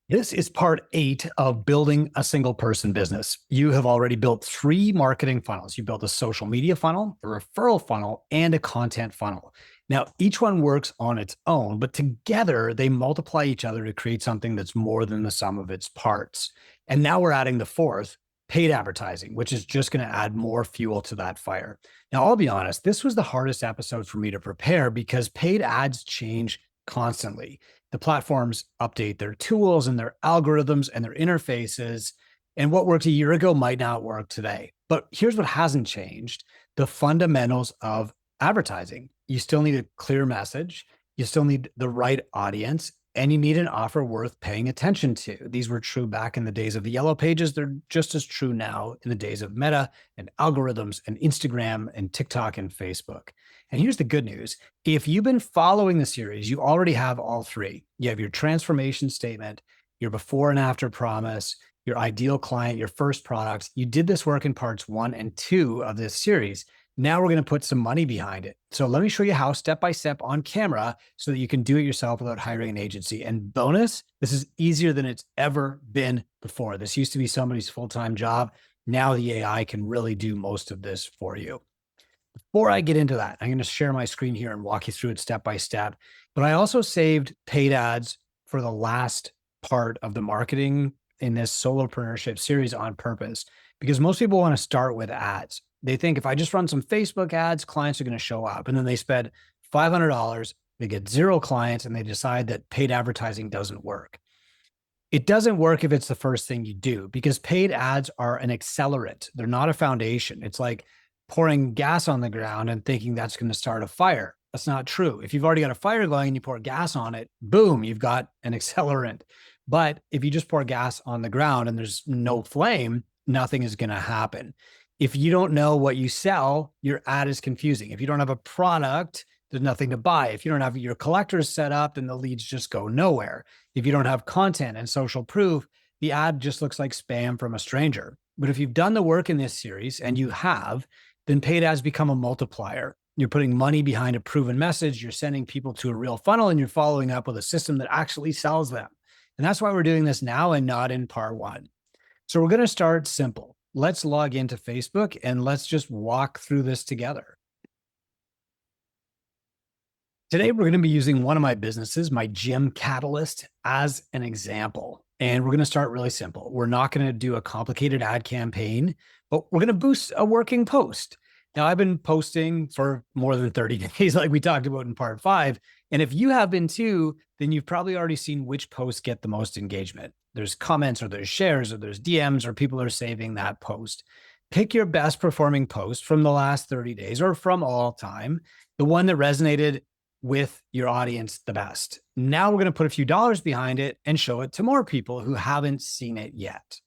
This is part 8 of building a single person business. You have already built 3 marketing funnels. You built a social media funnel, a referral funnel, and a content funnel. Now, each one works on its own, but together they multiply each other to create something that's more than the sum of its parts. And now we're adding the fourth, paid advertising, which is just going to add more fuel to that fire. Now, I'll be honest, this was the hardest episode for me to prepare because paid ads change constantly. The platforms update their tools and their algorithms and their interfaces. And what worked a year ago might not work today. But here's what hasn't changed: the fundamentals of advertising. You still need a clear message, you still need the right audience, and you need an offer worth paying attention to. These were true back in the days of the yellow pages. They're just as true now in the days of Meta and algorithms and Instagram and TikTok and Facebook. And here's the good news. If you've been following the series, you already have all 3. You have your transformation statement, your before and after promise, your ideal client, your first product. You did this work in parts 1 and 2 of this series. Now we're going to put some money behind it. So let me show you how step by step on camera so that you can do it yourself without hiring an agency. And bonus, this is easier than it's ever been before. This used to be somebody's full-time job. Now the AI can really do most of this for you. Before I get into that, I'm going to share my screen here and walk you through it step by step. But I also saved paid ads for the last part of the marketing in this solopreneurship series on purpose, because most people want to start with ads. They think if I just run some Facebook ads, clients are going to show up. And then they spend $500, they get 0 clients, and they decide that paid advertising doesn't work. It doesn't work if it's the first thing you do, because paid ads are an accelerant. They're not a foundation. It's like pouring gas on the ground and thinking that's going to start a fire. That's not true. If you've already got a fire going and you pour gas on it, boom, you've got an accelerant. But if you just pour gas on the ground and there's no flame, nothing is going to happen. If you don't know what you sell, your ad is confusing. If you don't have a product, there's nothing to buy. If you don't have your collectors set up, then the leads just go nowhere. If you don't have content and social proof, the ad just looks like spam from a stranger. But if you've done the work in this series, and you have, then paid ads become a multiplier. You're putting money behind a proven message. You're sending people to a real funnel, and you're following up with a system that actually sells them. And that's why we're doing this now and not in part 1. So we're going to start simple. Let's log into Facebook and let's just walk through this together. Today, we're going to be using one of my businesses, my gym Catalyst, as an example. And we're going to start really simple. We're not going to do a complicated ad campaign, but we're going to boost a working post. Now, I've been posting for more than 30 days, like we talked about in part 5. And if you have been too, then you've probably already seen which posts get the most engagement. There's comments, or there's shares, or there's DMs, or people are saving that post. Pick your best performing post from the last 30 days or from all time, the one that resonated with your audience the best. Now we're going to put a few dollars behind it and show it to more people who haven't seen it yet.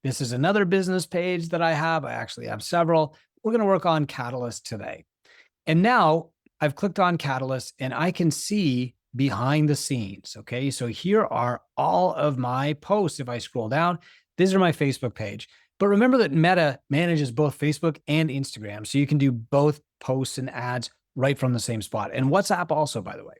This is another business page that I have. I actually have several. We're going to work on Catalyst today. And now I've clicked on Catalyst and I can see behind the scenes. Okay. So here are all of my posts. If I scroll down, these are my Facebook page. But remember that Meta manages both Facebook and Instagram. So you can do both posts and ads right from the same spot. And WhatsApp also, by the way.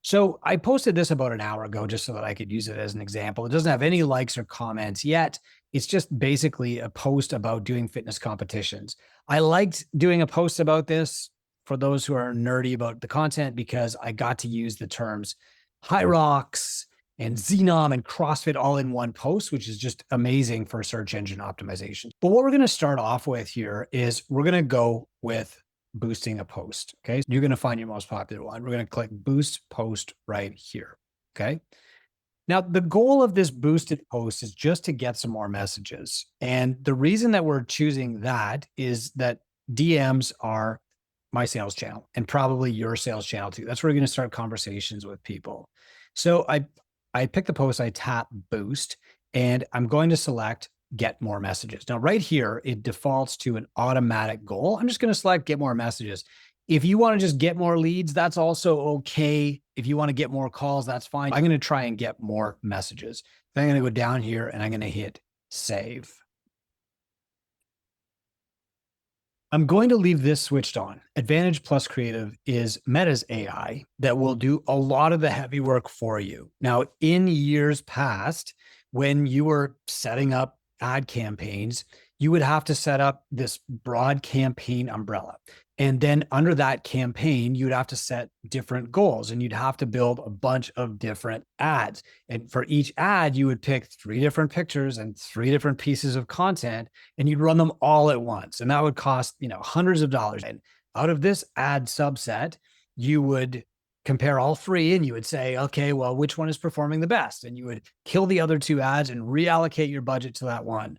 So I posted this about an hour ago just so that I could use it as an example. It doesn't have any likes or comments yet. It's just basically a post about doing fitness competitions. I liked doing a post about this for those who are nerdy about the content, because I got to use the terms High Rocks and Xenom and CrossFit all in one post, which is just amazing for search engine optimization. But what we're going to start off with here is we're going to go with boosting a post. Okay. So you're going to find your most popular one. We're going to click boost post right here. Okay. Now, the goal of this boosted post is just to get some more messages. And the reason that we're choosing that is that DMs are my sales channel and probably your sales channel too. That's where we're going to start conversations with people. So I pick the post, I tap boost, and I'm going to select get more messages. Now, right here, it defaults to an automatic goal. I'm just going to select get more messages. If you want to just get more leads, that's also okay. If you want to get more calls, that's fine. I'm going to try and get more messages. Then I'm going to go down here and I'm going to hit save. I'm going to leave this switched on. Advantage Plus Creative is Meta's AI that will do a lot of the heavy work for you. Now, in years past, when you were setting up ad campaigns, you would have to set up this broad campaign umbrella. And then under that campaign, you'd have to set different goals and you'd have to build a bunch of different ads. And for each ad, you would pick 3 different pictures and 3 different pieces of content and you'd run them all at once. And that would cost, hundreds of dollars. And out of this ad subset, you would compare all 3 and you would say, okay, well, which one is performing the best? And you would kill the other 2 ads and reallocate your budget to that one.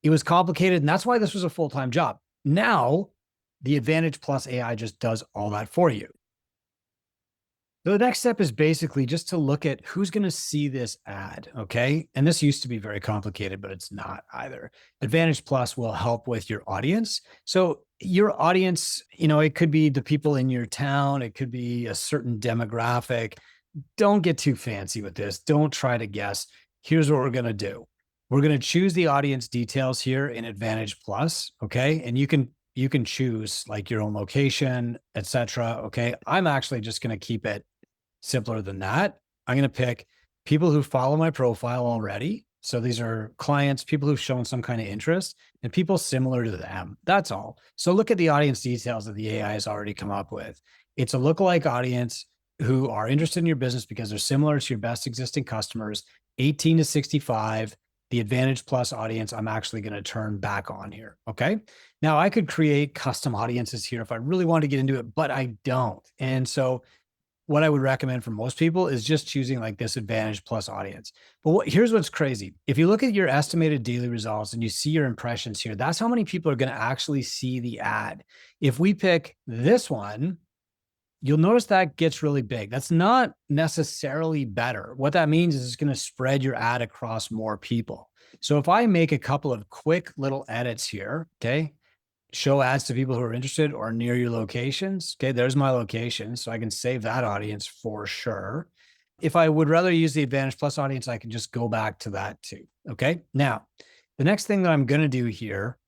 It was complicated. And that's why this was a full-time job. Now, the Advantage Plus AI just does all that for you. So the next step is basically just to look at who's going to see this ad. Okay. And this used to be very complicated, but it's not either. Advantage Plus will help with your audience. So your audience, it could be the people in your town, it could be a certain demographic. Don't get too fancy with this. Don't try to guess. Here's what we're going to do. We're going to choose the audience details here in Advantage Plus. Okay. And you can choose like your own location, etc. Okay. I'm actually just going to keep it simpler than that. I'm going to pick people who follow my profile already. So these are clients, people who've shown some kind of interest and people similar to them. That's all. So look at the audience details that the AI has already come up with. It's a lookalike audience who are interested in your business because they're similar to your best existing customers, 18 to 65. The Advantage Plus audience, I'm actually going to turn back on here. Okay. Now I could create custom audiences here if I really want to get into it, but I don't. And so what I would recommend for most people is just choosing like this Advantage Plus audience. But here's what's crazy. If you look at your estimated daily results and you see your impressions here, that's how many people are going to actually see the ad. If we pick this one, you'll notice that gets really big. That's not necessarily better. What that means is it's going to spread your ad across more people. So if I make a couple of quick little edits here, okay, show ads to people who are interested or near your locations. Okay, there's my location. So I can save that audience for sure. If I would rather use the Advantage Plus audience, I can just go back to that too. Okay, now the next thing that I'm going to do here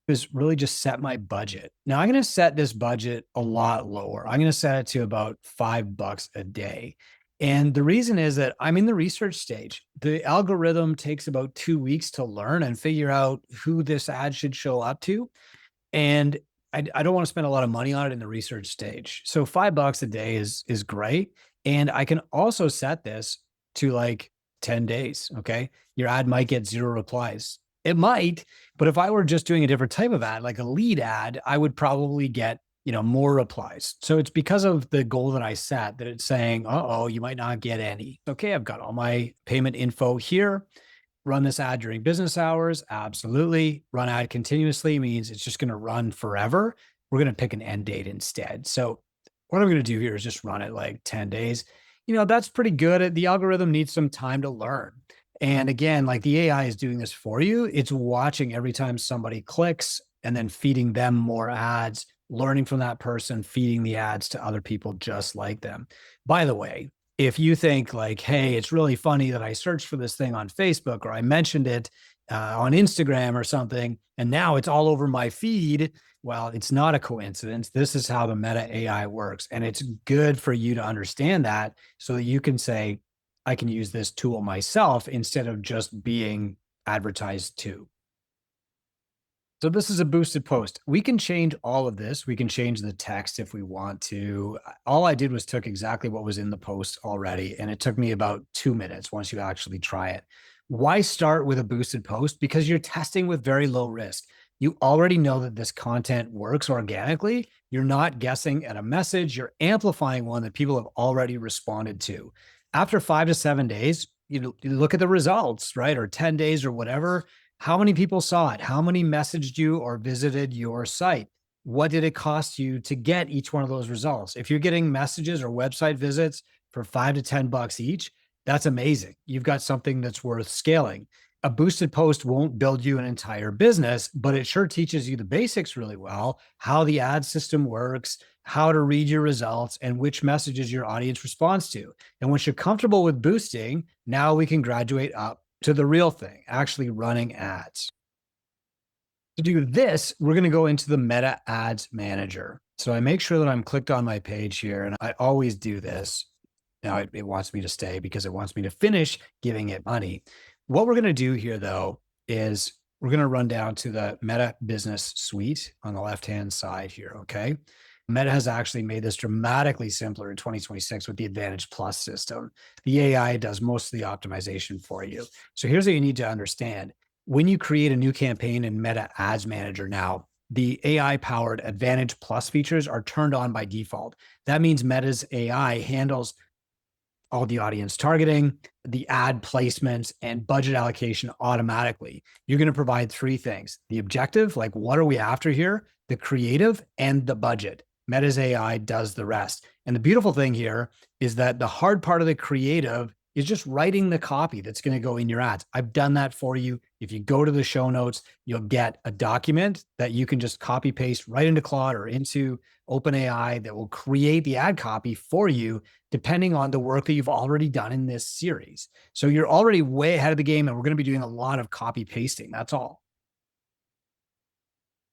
is really just set my budget. Now I'm going to set this budget a lot lower. I'm going to set it to about $5 a day. And the reason is that I'm in the research stage. The algorithm takes about 2 weeks to learn and figure out who this ad should show up to. And I don't want to spend a lot of money on it in the research stage. So $5 a day is great. And I can also set this to like 10 days. Okay. Your ad might get 0 replies. It might, but if I were just doing a different type of ad, like a lead ad, I would probably get more replies. So it's because of the goal that I set that it's saying, uh-oh, you might not get any. Okay, I've got all my payment info here. Run this ad during business hours. Absolutely. Run ad continuously means it's just going to run forever. We're going to pick an end date instead. So what I'm going to do here is just run it like 10 days. That's pretty good. The algorithm needs some time to learn. And again, like the AI is doing this for you. It's watching every time somebody clicks and then feeding them more ads, learning from that person, feeding the ads to other people just like them. By the way, if you think like, hey, it's really funny that I searched for this thing on Facebook or I mentioned it on Instagram or something, and now it's all over my feed, well, it's not a coincidence. This is how the Meta AI works. And it's good for you to understand that so that you can say, I can use this tool myself instead of just being advertised to. So this is a boosted post. We can change all of this. We can change the text if we want to. All I did was took exactly what was in the post already, and it took me about 2 minutes once you actually try it. Why start with a boosted post? Because you're testing with very low risk. You already know that this content works organically. You're not guessing at a message. You're amplifying one that people have already responded to. After 5 to 7 days, you look at the results, right? Or 10 days or whatever. How many people saw it? How many messaged you or visited your site? What did it cost you to get each one of those results? If you're getting messages or website visits for $5 to $10 each, that's amazing. You've got something that's worth scaling. A boosted post won't build you an entire business, but it sure teaches you the basics really well, how the ad system works, how to read your results, and which messages your audience responds to. And once you're comfortable with boosting, now we can graduate up to the real thing, actually running ads. To do this, we're going to go into the Meta Ads Manager. So I make sure that I'm clicked on my page here, and I always do this. Now it wants me to stay because it wants me to finish giving it money. What we're going to do here, though, is we're going to run down to the Meta Business Suite on the left-hand side here, okay? Meta has actually made this dramatically simpler in 2026 with the Advantage Plus system. The AI does most of the optimization for you. So here's what you need to understand. When you create a new campaign in Meta Ads Manager now, the AI-powered Advantage Plus features are turned on by default. That means Meta's AI handles all the audience targeting, the ad placements, and budget allocation automatically. You're going to provide three things: the objective, like what are we after here, the creative, and the budget. Meta's AI does the rest. And the beautiful thing here is that the hard part of the creative is just writing the copy that's going to go in your ads. I've done that for you. If you go to the show notes, you'll get a document that you can just copy paste right into Claude or into OpenAI that will create the ad copy for you, depending on the work that you've already done in this series. So you're already way ahead of the game, and we're going to be doing a lot of copy pasting. That's all.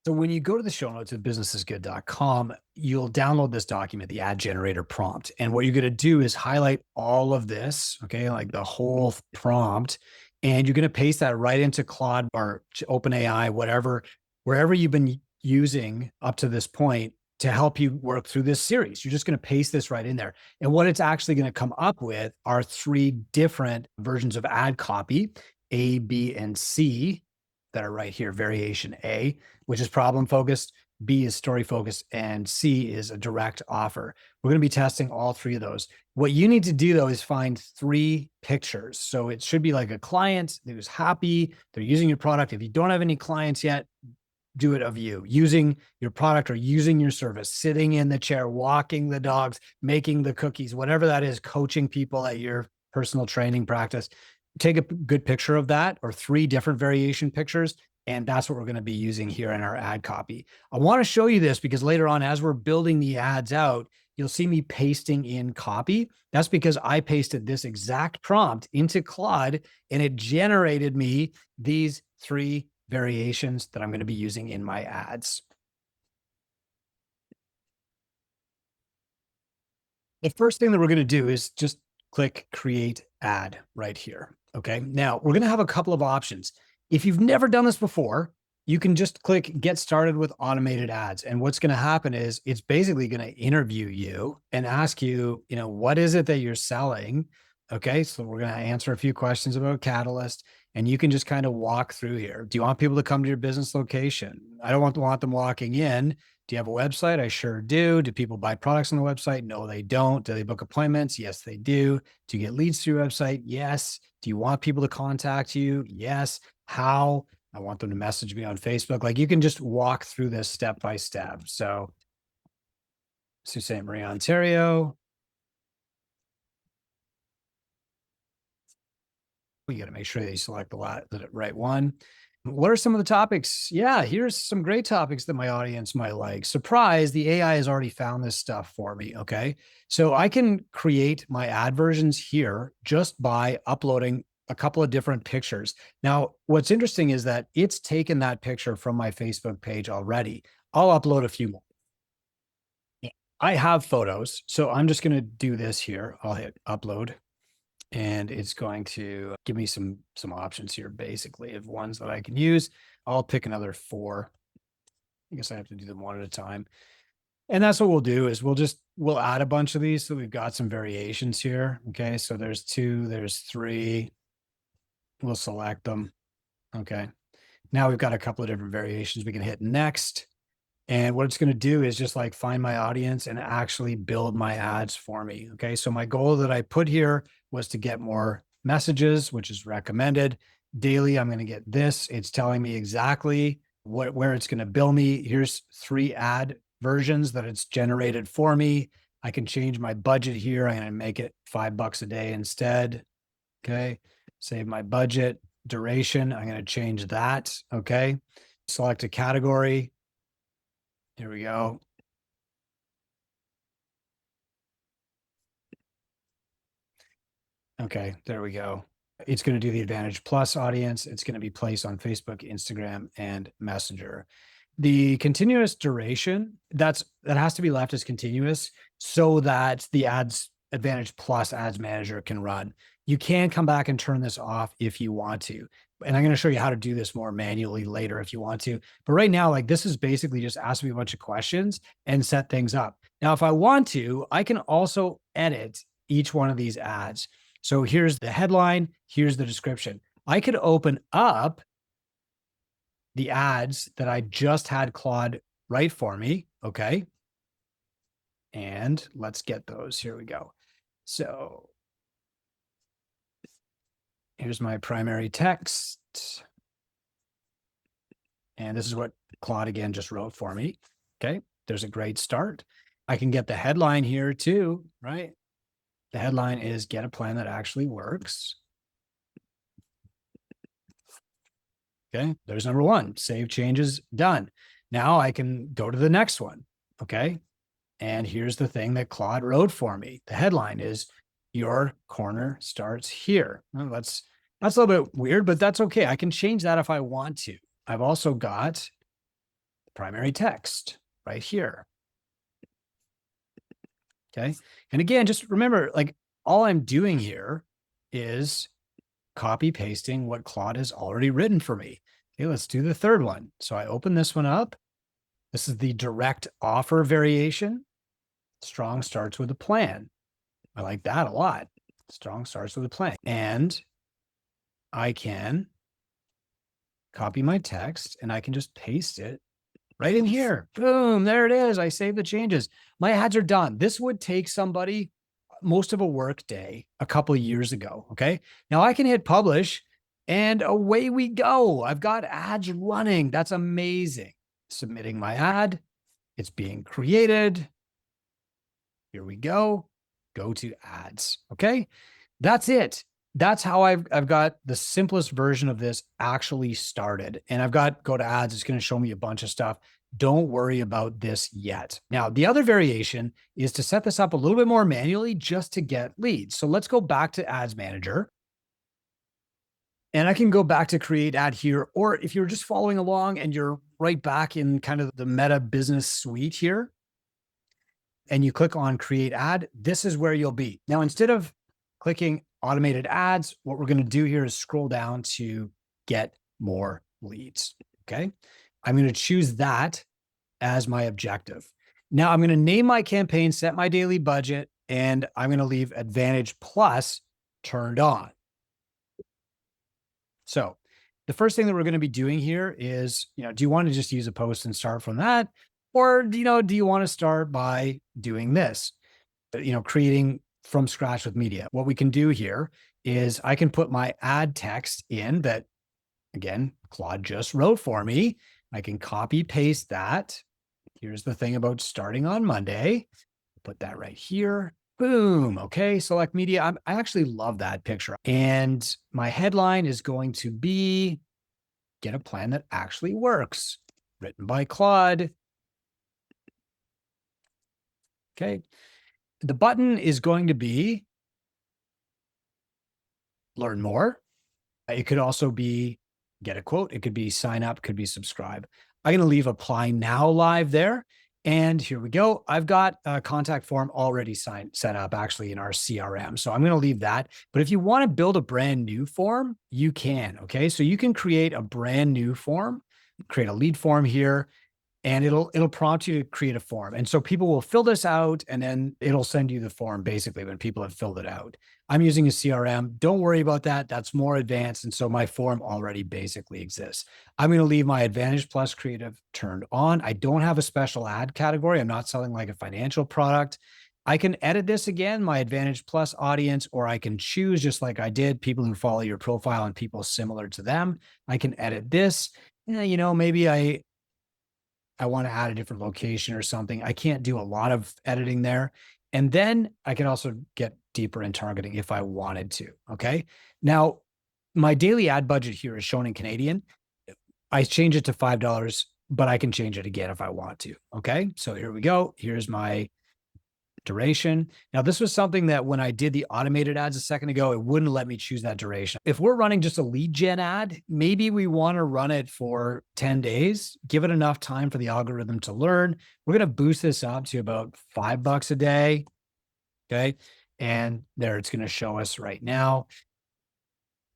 So when you go to the show notes at businessisgood.com, you'll download this document, the ad generator prompt. And what you're going to do is highlight all of this, okay, like the whole prompt, and you're going to paste that right into Claude or OpenAI, whatever, wherever you've been using up to this point to help you work through this series. You're just going to paste this right in there. And what it's actually going to come up with are three different versions of ad copy: A, B, and C, that are right here. Variation A, which is problem focused, B is story focused, and C is a direct offer. We're going to be testing all three of those. What you need to do, though, is find three pictures. So it should be like a client who's happy, they're using your product. If you don't have any clients yet, do it of you using your product or using your service, sitting in the chair, walking the dogs, making the cookies, whatever that is, coaching people at your personal training practice. Take a good picture of that, or three different variation pictures. And that's what we're going to be using here in our ad copy. I want to show you this because later on, as we're building the ads out, you'll see me pasting in copy. That's because I pasted this exact prompt into Claude, and it generated me these three variations that I'm going to be using in my ads. The first thing that we're going to do is just click create ad right here. Okay. Now we're going to have a couple of options. If you've never done this before, you can just click get started with automated ads. And what's going to happen is it's basically going to interview you and ask you, what is it that you're selling? Okay. So we're going to answer a few questions about Catalyst, and you can just kind of walk through here. Do you want people to come to your business location? I don't want them walking in. Do you have a website? I sure do. Do people buy products on the website? No, they don't. Do they book appointments? Yes, they do. Do you get leads through your website? Yes. Do you want people to contact you? Yes. How? I want them to message me on Facebook. Like, you can just walk through this step by step. So, Sault Ste. Marie, Ontario. You got to make sure that you select the right one. What are some of the topics? Yeah, here's some great topics that my audience might like. Surprise, the AI has already found this stuff for me. Okay. So I can create my ad versions here just by uploading a couple of different pictures. Now, what's interesting is that it's taken that picture from my Facebook page already. I'll upload a few more. Yeah. I have photos, so I'm just going to do this here. I'll hit upload, and it's going to give me some options here, basically, of ones that I can use. I'll pick another four. I guess I have to do them one at a time. And that's what we'll do is we'll add a bunch of these. So we've got some variations here. Okay. So there's two, there's three. We'll select them. Okay. Now we've got a couple of different variations. We can hit next. And what it's going to do is just like find my audience and actually build my ads for me. Okay. So my goal that I put here was to get more messages, which is recommended. Daily, I'm going to get this. It's telling me exactly where it's going to bill me. Here's three ad versions that it's generated for me. I can change my budget here. I'm going to make it $5 a day instead. Okay. Save my budget. Duration, I'm going to change that. Okay. Select a category. Here we go. Okay, there we go. It's going to do the Advantage Plus audience. It's going to be placed on Facebook, Instagram, and Messenger. The continuous duration, that has to be left as continuous so that the Advantage Plus ads manager can run. You can come back and turn this off if you want to. And I'm going to show you how to do this more manually later if you want to. But right now, like, this is basically just ask me a bunch of questions and set things up. Now, if I want to, I can also edit each one of these ads. So here's the headline, here's the description. I could open up the ads that I just had Claude write for me, okay? And let's get those. Here we go. So here's my primary text. And this is what Claude again just wrote for me. Okay, there's a great start. I can get the headline here too, right? The headline is get a plan that actually works. Okay, there's number one, save changes, done. Now I can go to the next one, okay? And here's the thing that Claude wrote for me. The headline is your corner starts here. Well, that's a little bit weird, but that's okay. I can change that if I want to. I've also got primary text right here. Okay. And again, just remember, like, all I'm doing here is copy pasting what Claude has already written for me. Okay, let's do the third one. So I open this one up. This is the direct offer variation. Strong starts with a plan. I like that a lot. Strong starts with a plan. And I can copy my text and I can just paste it right in here. Boom, there it is. I saved the changes. My ads are done. This would take somebody most of a work day a couple of years ago, okay? Now I can hit publish and away we go. I've got ads running. That's amazing. Submitting my ad. It's being created. Here we go. Go to ads, okay? That's it. That's how I've got the simplest version of this actually started. And I've got go to ads. It's going to show me a bunch of stuff. Don't worry about this yet. Now, the other variation is to set this up a little bit more manually just to get leads. So let's go back to Ads Manager. And I can go back to create ad here. Or if you're just following along and you're right back in kind of the Meta Business Suite here, and you click on create ad, this is where you'll be. Now, instead of clicking automated ads, what we're going to do here is scroll down to get more leads. Okay. I'm going to choose that as my objective. Now I'm going to name my campaign, set my daily budget, and I'm going to leave Advantage Plus turned on. So the first thing that we're going to be doing here is, do you want to just use a post and start from that? Or, do you want to start by doing this, creating from scratch with media? What we can do here is I can put my ad text in that, again, Claude just wrote for me. I can copy paste that. Here's the thing about starting on Monday. Put that right here. Boom. Okay. Select media. I actually love that picture. And my headline is going to be get a plan that actually works. Written by Claude. Okay. The button is going to be learn more. It could also be get a quote. It could be sign up, could be subscribe. I'm going to leave apply now live there. And here we go. I've got a contact form already set up actually in our CRM. So I'm going to leave that. But if you want to build a brand new form, you can. Okay. So you can create a brand new form, create a lead form here, and it'll prompt you to create a form. And so people will fill this out and then it'll send you the form basically when people have filled it out. I'm using a CRM. Don't worry about that. That's more advanced. And so my form already basically exists. I'm going to leave my Advantage Plus Creative turned on. I don't have a special ad category. I'm not selling like a financial product. I can edit this again, my Advantage Plus audience, or I can choose just like I did, people who follow your profile and people similar to them. I can edit this. Maybe I want to add a different location or something. I can't do a lot of editing there. And then I can also get deeper in targeting if I wanted to. Okay. Now, my daily ad budget here is shown in Canadian. I change it to $5, but I can change it again if I want to. Okay. So here we go. Here's my duration. Now, this was something that when I did the automated ads a second ago, it wouldn't let me choose that duration. If we're running just a lead gen ad, maybe we want to run it for 10 days, give it enough time for the algorithm to learn. We're going to boost this up to about $5 a day. Okay. And there it's going to show us right now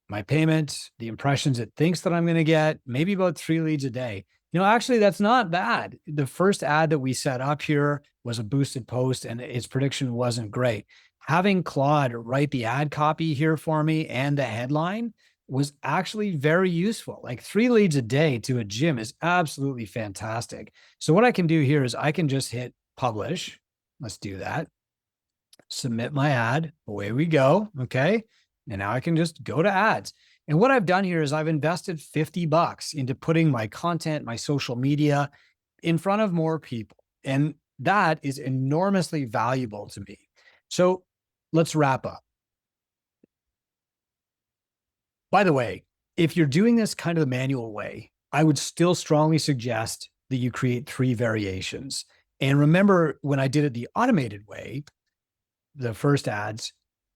my payment, the impressions it thinks that I'm going to get, maybe about 3 leads a day. Actually, that's not bad. The first ad that we set up here was a boosted post and its prediction wasn't great. Having Claude write the ad copy here for me and the headline was actually very useful. Like 3 leads a day to a gym is absolutely fantastic. So what I can do here is I can just hit publish. Let's do that. Submit my ad. Away we go. Okay. And now I can just go to ads. And what I've done here is I've invested $50 into putting my content, my social media in front of more people. And that is enormously valuable to me. So let's wrap up. By the way, if you're doing this kind of the manual way, I would still strongly suggest that you create 3 variations. And remember, when I did it the automated way, the first ads,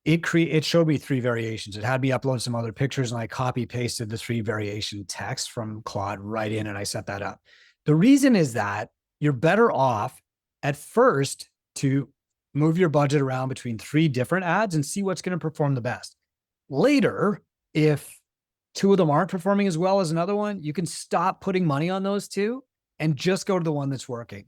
it showed me 3 variations. It had me upload some other pictures and I copy pasted the 3 variation text from Claude right in and I set that up. The reason is that you're better off at first to move your budget around between 3 different ads and see what's going to perform the best. Later, if 2 of them aren't performing as well as another one, you can stop putting money on those 2 and just go to the one that's working.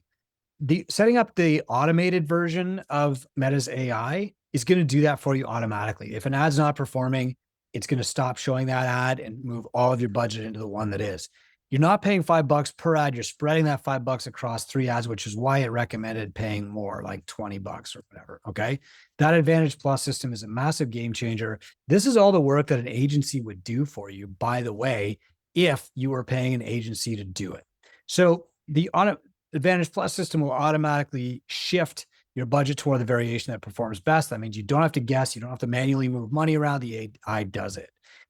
Setting up the automated version of Meta's AI is going to do that for you automatically. If an ad's not performing, it's going to stop showing that ad and move all of your budget into the one that is. You're not paying $5 per ad. You're spreading that $5 across 3 ads, which is why it recommended paying more, like $20 or whatever. Okay. That Advantage Plus system is a massive game changer. This is all the work that an agency would do for you, by the way, if you were paying an agency to do it. So the Advantage Plus system will automatically shift your budget toward the variation that performs best. That means you don't have to guess. You don't have to manually move money around. The AI does it.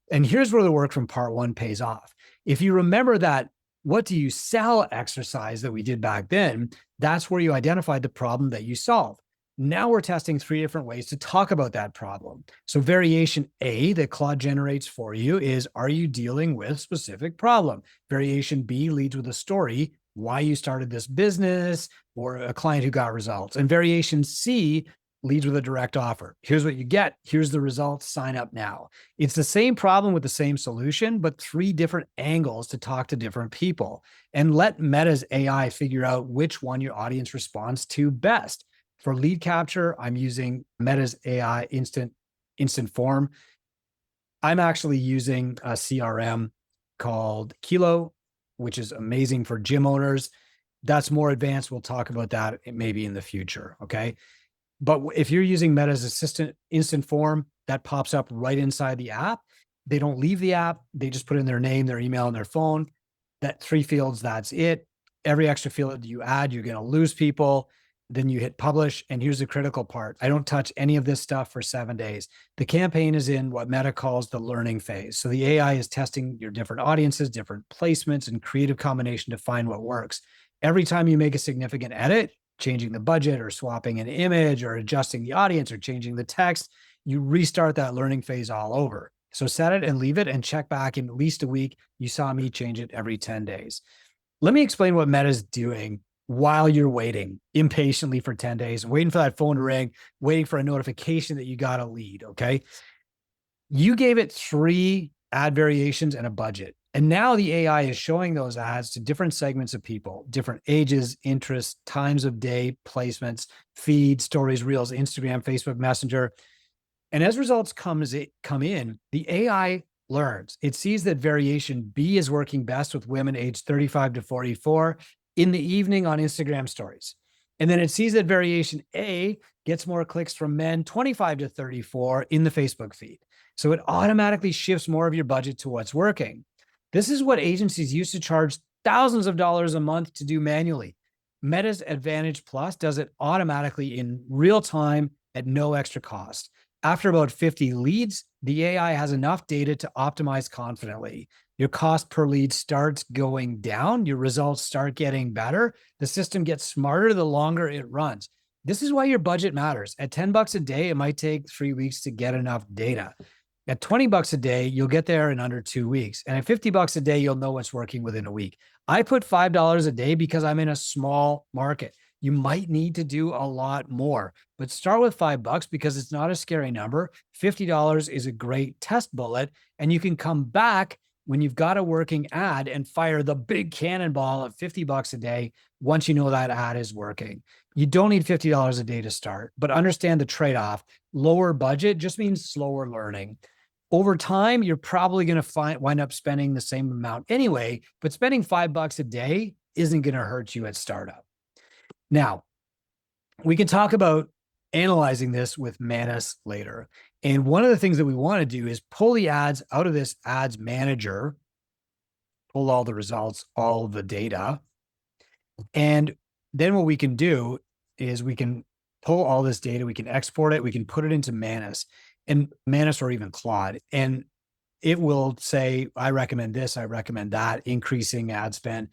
And here's where the work from part 1 pays off. If you remember that what do you sell exercise that we did back then, that's where you identified the problem that you solve. Now we're testing 3 different ways to talk about that problem. So variation A that Claude generates for you is, are you dealing with a specific problem? Variation B leads with a story, why you started this business or a client who got results. And variation C leads with a direct offer. Here's what you get. Here's the results. Sign up now. It's the same problem with the same solution, but 3 different angles to talk to different people. And let Meta's AI figure out which one your audience responds to best. For lead capture, I'm using Meta's AI instant form. I'm actually using a CRM called Kilo, which is amazing for gym owners. That's more advanced. We'll talk about that maybe in the future. Okay. But if you're using Meta's assistant instant form, that pops up right inside the app. They don't leave the app. They just put in their name, their email, and their phone. That 3 fields, that's it. Every extra field that you add, you're going to lose people. Then you hit publish. And here's the critical part. I don't touch any of this stuff for 7 days. The campaign is in what Meta calls the learning phase. So the AI is testing your different audiences, different placements, and creative combination to find what works. Every time you make a significant edit, changing the budget or swapping an image or adjusting the audience or changing the text, you restart that learning phase all over. So set it and leave it and check back in at least a week. You saw me change it every 10 days. Let me explain what Meta's doing while you're waiting impatiently for 10 days, waiting for that phone to ring, waiting for a notification that you got a lead. Okay. You gave it 3 ad variations and a budget. And now the AI is showing those ads to different segments of people, different ages, interests, times of day, placements, feeds, stories, reels, Instagram, Facebook Messenger. And as results come in, the AI learns. It sees that variation B is working best with women aged 35 to 44 in the evening on Instagram stories. And then it sees that variation A gets more clicks from men 25 to 34 in the Facebook feed. So it automatically shifts more of your budget to what's working. This is what agencies used to charge thousands of dollars a month to do manually. Meta's Advantage Plus does it automatically in real time at no extra cost. After about 50 leads, the AI has enough data to optimize confidently. Your cost per lead starts going down. Your results start getting better. The system gets smarter the longer it runs. This is why your budget matters. At 10 bucks a day, it might take 3 weeks to get enough data. At 20 bucks a day, you'll get there in under 2 weeks. And at 50 bucks a day, you'll know what's working within a week. I put $5 a day because I'm in a small market. You might need to do a lot more, but start with $5 because it's not a scary number. $50 is a great test bullet, and you can come back when you've got a working ad and fire the big cannonball of 50 bucks a day once you know that ad is working. You don't need $50 a day to start, but understand the trade-off. Lower budget just means slower learning. Over time, you're probably going to wind up spending the same amount anyway, but spending $5 a day isn't going to hurt you at startup. Now, we can talk about analyzing this with Manus later. And one of the things that we want to do is pull the ads out of this ads manager, pull all the results, all the data. And then what we can do is we can pull all this data, we can export it, we can put it into Manus or even Claude. And it will say, I recommend this, I recommend that, increasing ad spend.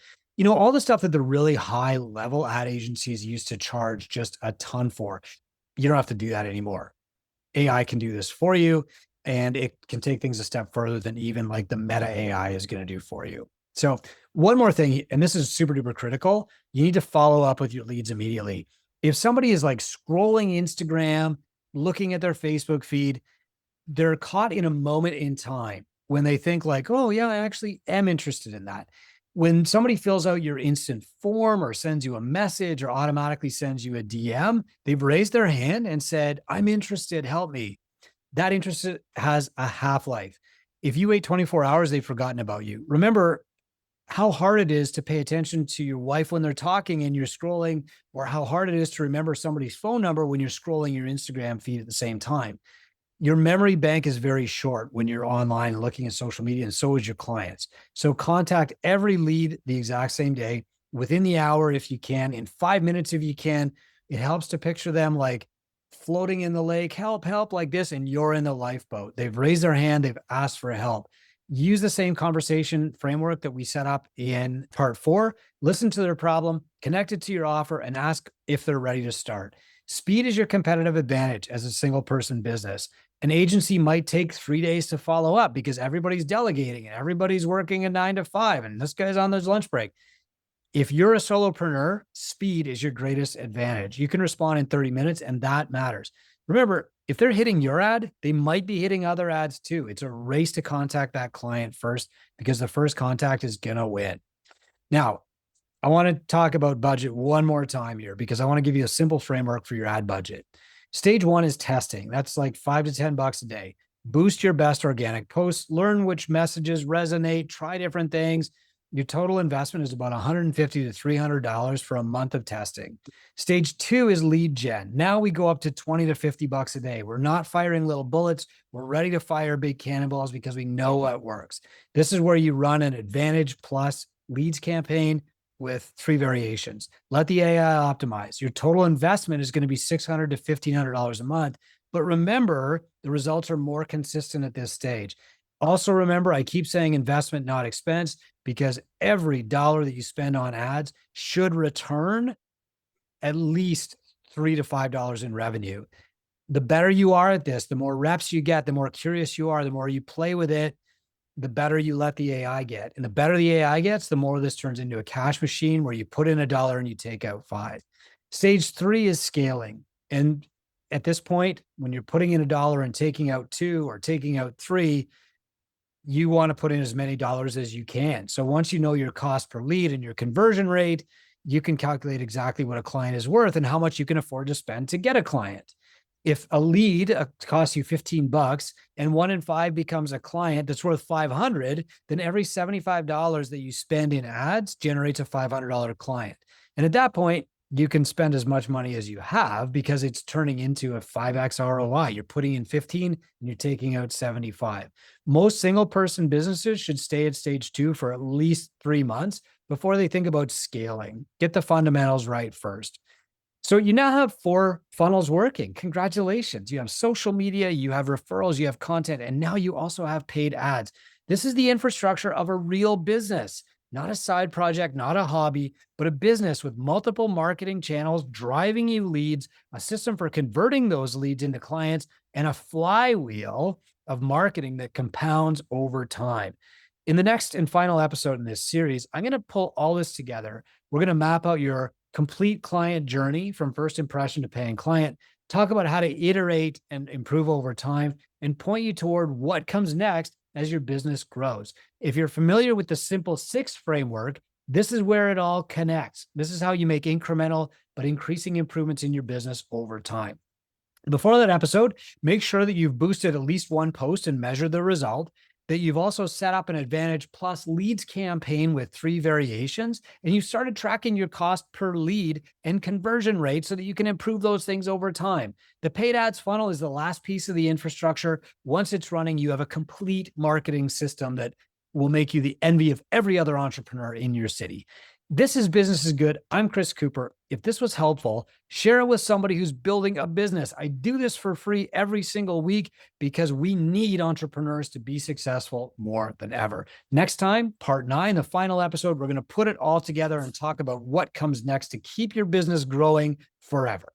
All the stuff that the really high level ad agencies used to charge just a ton for. You don't have to do that anymore. AI can do this for you, and it can take things a step further than even like the meta AI is going to do for you. So one more thing, and this is super duper critical, you need to follow up with your leads immediately. If somebody is like scrolling Instagram, looking at their Facebook feed, they're caught in a moment in time when they think like, oh yeah, I actually am interested in that. When somebody fills out your instant form or sends you a message or automatically sends you a DM, they've raised their hand and said, I'm interested, help me. That interest has a half-life. If you wait 24 hours, they've forgotten about you. Remember how hard it is to pay attention to your wife when they're talking and you're scrolling, or how hard it is to remember somebody's phone number when you're scrolling your Instagram feed at the same time. Your memory bank is very short when you're online and looking at social media, and so is your clients. So contact every lead the exact same day, within the hour if you can, in 5 minutes if you can. It helps to picture them like floating in the lake, help, help, like this, and you're in the lifeboat. They've raised their hand, they've asked for help. Use the same conversation framework that we set up in part 4. Listen to their problem, connect it to your offer, and ask if they're ready to start. Speed is your competitive advantage as a single person business. An agency might take 3 days to follow up because everybody's delegating and everybody's working a 9 to 5 and this guy's on his lunch break. If you're a solopreneur, speed is your greatest advantage. You can respond in 30 minutes and that matters. Remember, if they're hitting your ad, they might be hitting other ads too. It's a race to contact that client first because the first contact is going to win. Now, I want to talk about budget one more time here because I want to give you a simple framework for your ad budget. Stage 1 is testing. That's like $5 to $10 a day. Boost your best organic posts, learn which messages resonate, try different things. Your total investment is about $150 to $300 for a month of testing. Stage 2 is lead gen. Now we go up to $20 to $50 a day. We're not firing little bullets. We're ready to fire big cannonballs because we know what works. This is where you run an Advantage Plus leads campaign with 3 variations. Let the AI optimize. Your total investment is going to be $600 to $1,500 a month. But remember, the results are more consistent at this stage. Also remember, I keep saying investment, not expense, because every dollar that you spend on ads should return at least $3 to $5 in revenue. The better you are at this, the more reps you get, the more curious you are, the more you play with it, the better you let the AI get. And the better the AI gets, the more this turns into a cash machine where you put in $1 and you take out 5. Stage 3 is scaling. And at this point, when you're putting in $1 and taking out 2 or taking out 3, you want to put in as many dollars as you can. So once you know your cost per lead and your conversion rate, you can calculate exactly what a client is worth and how much you can afford to spend to get a client. If a lead costs you $15 and 1 in 5 becomes a client that's worth $500, then every $75 that you spend in ads generates a $500 client. And at that point, you can spend as much money as you have because it's turning into a 5x ROI. You're putting in 15 and you're taking out 75. Most single person businesses should stay at stage 2 for at least 3 months before they think about scaling. Get the fundamentals right first. So you now have 4 funnels working. Congratulations. You have social media, you have referrals, you have content, and now you also have paid ads. This is the infrastructure of a real business. not a side project, not a hobby, but a business with multiple marketing channels driving you leads, a system for converting those leads into clients, and a flywheel of marketing that compounds over time. In the next and final episode in this series, I'm going to pull all this together. We're going to map out your complete client journey from first impression to paying client, talk about how to iterate and improve over time, and point you toward what comes next as your business grows. If you're familiar with the Simple Six framework, this is where it all connects. This is how you make incremental but increasing improvements in your business over time. Before that episode, make sure that you've boosted at least one post and measured the result, that you've also set up an Advantage Plus leads campaign with 3 variations, and you've started tracking your cost per lead and conversion rate so that you can improve those things over time. The paid ads funnel is the last piece of the infrastructure. Once it's running, you have a complete marketing system that will make you the envy of every other entrepreneur in your city. This is Business is Good. I'm Chris Cooper. If this was helpful, share it with somebody who's building a business. I do this for free every single week because we need entrepreneurs to be successful more than ever. Next time, part 9, the final episode, we're going to put it all together and talk about what comes next to keep your business growing forever.